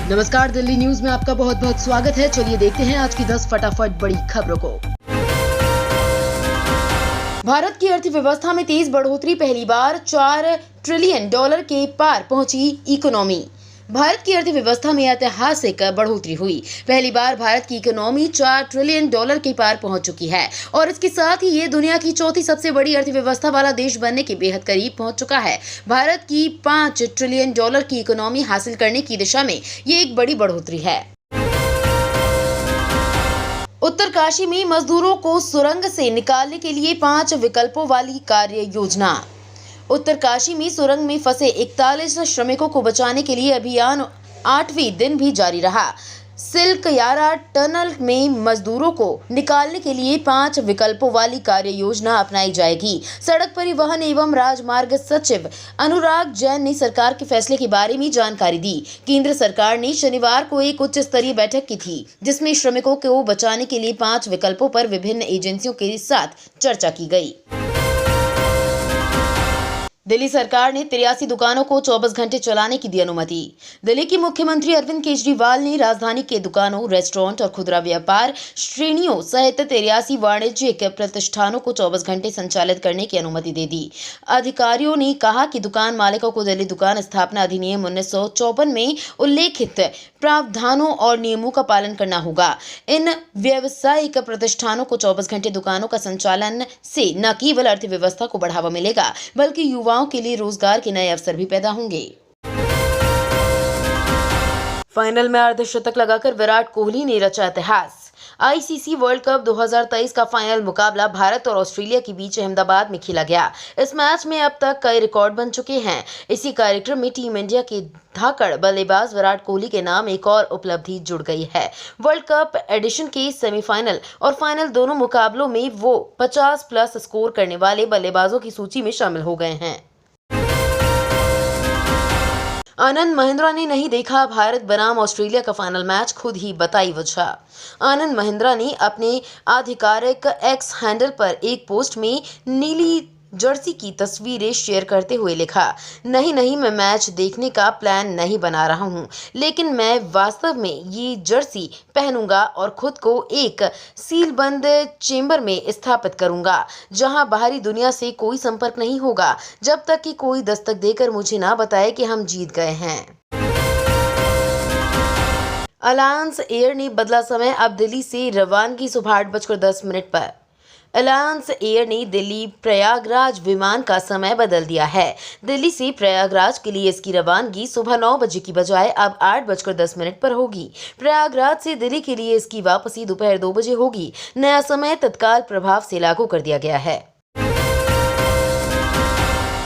नमस्कार, दिल्ली न्यूज में आपका बहुत बहुत स्वागत है। चलिए देखते हैं आज की 10 फटाफट बड़ी खबरों को। भारत की अर्थव्यवस्था में तेज बढ़ोतरी, पहली बार $4 ट्रिलियन के पार पहुंची इकोनॉमी। भारत की अर्थव्यवस्था में ऐतिहासिक बढ़ोतरी हुई। पहली बार भारत की इकोनॉमी $4 ट्रिलियन के पार पहुंच चुकी है और इसके साथ ही ये दुनिया की चौथी सबसे बड़ी अर्थव्यवस्था वाला देश बनने के बेहद करीब पहुंच चुका है। भारत की $5 ट्रिलियन की इकोनॉमी हासिल करने की दिशा में ये एक बड़ी बढ़ोतरी है। उत्तरकाशी में मजदूरों को सुरंग से निकालने के लिए 5 विकल्पों वाली कार्य योजना। उत्तरकाशी में सुरंग में फंसे 41 श्रमिकों को बचाने के लिए अभियान 8वें दिन भी जारी रहा। सिल्क यारा टनल में मजदूरों को निकालने के लिए 5 विकल्पों वाली कार्य योजना अपनाई जाएगी। सड़क परिवहन एवं राजमार्ग सचिव अनुराग जैन ने सरकार के फैसले के बारे में जानकारी दी। केंद्र सरकार ने शनिवार को एक उच्च स्तरीय बैठक की थी, जिसमें श्रमिकों को बचाने के लिए 5 विकल्पों पर विभिन्न एजेंसियों के साथ चर्चा की गई। दिल्ली सरकार ने 83 दुकानों को 24 घंटे चलाने की दी अनुमति। दिल्ली के मुख्यमंत्री अरविंद केजरीवाल ने राजधानी के दुकानों, रेस्टोरेंट और खुदरा व्यापार श्रेणियों सहित 83 वाणिज्यिक प्रतिष्ठानों को 24 घंटे संचालित करने की अनुमति दे दी। अधिकारियों ने कहा कि दुकान मालिकों को दिल्ली दुकान स्थापना अधिनियम 1954 में उल्लेखित प्रावधानों और नियमों का पालन करना होगा। इन व्यावसायिक प्रतिष्ठानों को 24 घंटे दुकानों का संचालन से न केवल अर्थव्यवस्था को बढ़ावा मिलेगा, बल्कि युवाओं के लिए रोजगार के नए अवसर भी पैदा होंगे। फाइनल में अर्धशतक लगाकर विराट कोहली ने रचा इतिहास। आईसीसी वर्ल्ड कप 2023 का फाइनल मुकाबला भारत और ऑस्ट्रेलिया के बीच अहमदाबाद में खेला गया। इस मैच में अब तक कई रिकॉर्ड बन चुके हैं। इसी कार्यक्रम में टीम इंडिया के धाकड़ बल्लेबाज विराट कोहली के नाम एक और उपलब्धि जुड़ गई है। वर्ल्ड कप एडिशन के सेमीफाइनल और फाइनल दोनों मुकाबलों में वो 50+ स्कोर करने वाले बल्लेबाजों की सूची में शामिल हो गए हैं। आनंद महिंद्रा ने नहीं देखा भारत बनाम ऑस्ट्रेलिया का फाइनल मैच, खुद ही बताई वजह। आनंद महिंद्रा ने अपने आधिकारिक एक्स हैंडल पर एक पोस्ट में नीली जर्सी की तस्वीरें शेयर करते हुए लिखा, नहीं मैं मैच देखने का प्लान नहीं बना रहा हूं, लेकिन मैं वास्तव में ये जर्सी पहनूंगा और खुद को एक सीलबंद चेंबर में स्थापित करूंगा, जहां बाहरी दुनिया से कोई संपर्क नहीं होगा, जब तक कि कोई दस्तक देकर मुझे ना बताए कि हम जीत गए हैं। अलायंस एयर ने बदला समय, अब दिल्ली से रवानगी सुबह 8:10 पर। अलायंस एयर ने दिल्ली प्रयागराज विमान का समय बदल दिया है। दिल्ली से प्रयागराज के लिए इसकी रवानगी सुबह 9 बजे की बजाय अब 8:10 पर होगी। प्रयागराज से दिल्ली के लिए इसकी वापसी दोपहर 2 बजे होगी। नया समय तत्काल प्रभाव से लागू कर दिया गया है।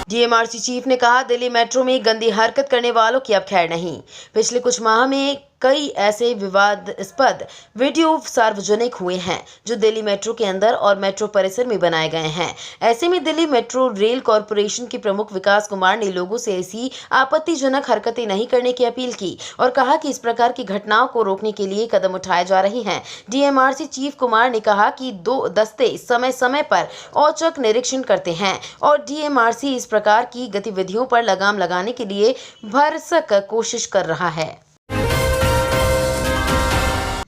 डीएमआरसी चीफ ने कहा, दिल्ली मेट्रो में गंदी हरकत करने वालों की अब खैर नहीं। पिछले कुछ माह में कई ऐसे विवादास्पद वीडियो सार्वजनिक हुए हैं जो दिल्ली मेट्रो के अंदर और मेट्रो परिसर में बनाए गए हैं। ऐसे में दिल्ली मेट्रो रेल कॉरपोरेशन के प्रमुख विकास कुमार ने लोगों से ऐसी आपत्तिजनक हरकतें नहीं करने की अपील की और कहा कि इस प्रकार की घटनाओं को रोकने के लिए कदम उठाए जा रहे हैं। डीएमआरसी चीफ कुमार ने कहा कि 2 दस्ते समय समय पर औचक निरीक्षण करते हैं और डीएमआरसी इस प्रकार की गतिविधियों पर लगाम लगाने के लिए भरसक कोशिश कर रहा है।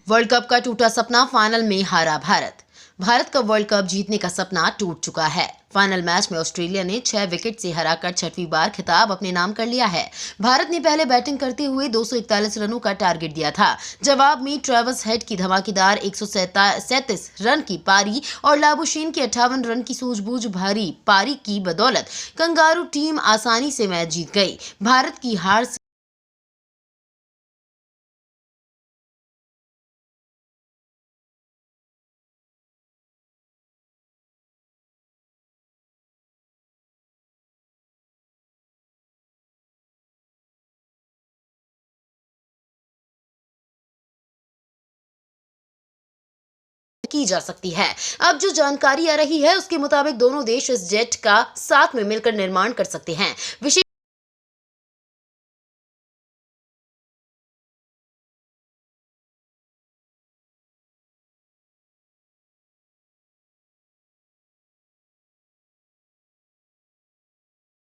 वर्ल्ड कप का टूटा सपना, फाइनल में हारा भारत। भारत का वर्ल्ड कप जीतने का सपना टूट चुका है। फाइनल मैच में ऑस्ट्रेलिया ने 6 विकेट से हराकर 6वीं बार खिताब अपने नाम कर लिया है। भारत ने पहले बैटिंग करते हुए 241 रनों का टारगेट दिया था। जवाब में ट्रेविस हेड की धमाकेदार 137 रन की पारी और लाबुशेन की 58 रन की सूझबूझ भरी पारी की बदौलत कंगारू टीम आसानी से मैच जीत गई। भारत की हार की जा सकती है। अब जो जानकारी आ रही है उसके मुताबिक दोनों देश इस जेट का साथ में मिलकर निर्माण कर सकते हैं। विशेष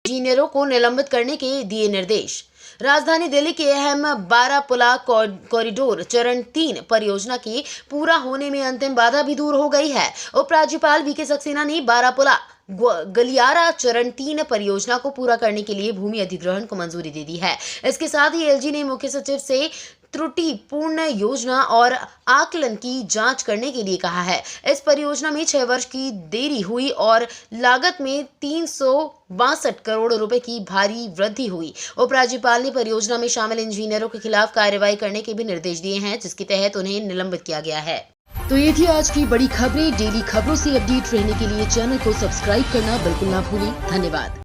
इंजीनियरों को निलंबित करने के दिए निर्देश। राजधानी दिल्ली के अहम बारापुला कॉरिडोर चरण 3 परियोजना की पूरा होने में अंतिम बाधा भी दूर हो गई है। उपराज्यपाल वीके सक्सेना ने बारापुला गलियारा चरण 3 परियोजना को पूरा करने के लिए भूमि अधिग्रहण को मंजूरी दे दी है। इसके साथ ही एलजी ने मुख्य सचिव से त्रुटिपूर्ण योजना और आकलन की जांच करने के लिए कहा है। इस परियोजना में 6 वर्ष की देरी हुई और लागत में 362 करोड़ रुपए की भारी वृद्धि हुई। उपराज्यपाल ने परियोजना में शामिल इंजीनियरों के खिलाफ कार्रवाई करने के भी निर्देश दिए हैं, जिसके तहत उन्हें निलंबित किया गया है। तो ये थी आज की बड़ी खबरें। डेली खबरों से अपडेट रहने के लिए चैनल को सब्सक्राइब करना बिल्कुल ना भूलें। धन्यवाद।